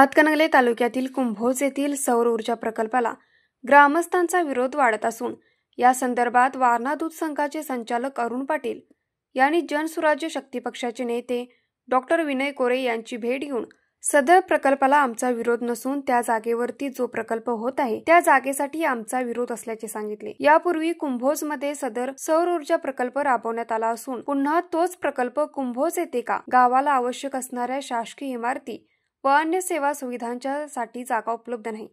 हातकणंगले तालुक्यातील कुंभोज येथील सौर ऊर्जा प्रकल्पाला ग्रामस्थांचा विरोध वाढत असून या संदर्भात वारणा दूध संघाचे संचालक अरुण पाटील यांनी जनसुराज्य शक्ती पक्षाचे नेते डॉक्टर विनय कोरे यांची भेट घेऊन सदर प्रकल्पाला आमचा विरोध नसून त्या जागेवरती जो प्रकल्प होत आहे त्या जागेसाठी आमचा विरोध असल्याचे सांगितले। यापूर्वी कुंभोजमध्ये सदर सौर ऊर्जा प्रकल्प राबवण्यात आला असून पुन्हा तोच प्रकल्प कुंभोज येथे का? गावाला आवश्यक असणाऱ्या शासकीय इमारती व अन्य सेवा सुविधांच्या साठी जागा उपलब्ध नाही।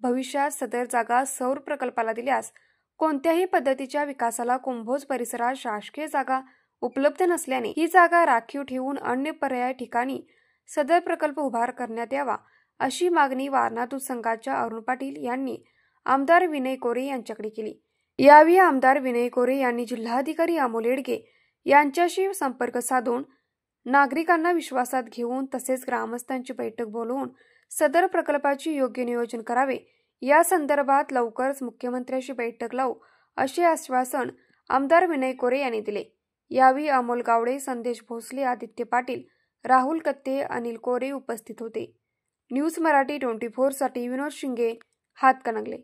भविष्यात सदर जागा सौर प्रकल्पाला दिल्यास कोणत्याही पद्धतीच्या विकासाला कुंभोज परिसरात शासकीय जागा उपलब्ध नसल्याने ही जागा राखीव ठेवून अन्य पर्यायी ठिकाणी सदर प्रकल्प उभार करण्यात यावा अशी मागणी वारणा दूध संघाच्या अरुण पाटील यांनी आमदार विनय कोरे यांच्याकडे केली। यावेळी आमदार विनय कोरे यांनी जिल्हाधिकारी अमोल येडगे यांच्याशी संपर्क साधून नागरिकांना विश्वासात घेऊन तसेच ग्रामस्थांची बैठक बोलवून सदर प्रकल्पाचे योग्य नियोजन करावे, या संदर्भात लवकरच मुख्यमंत्र्यांशी बैठक लावू असे आश्वासन आमदार विनय कोरे यांनी दिले। यावेळी अमोल गावडे, संदेश भोसले, आदित्य पाटील, राहुल कत्ते, अनिल कोरे उपस्थित होते। न्यूज मराठी 24 साठी विनोद शिंगे, हातकणंगले।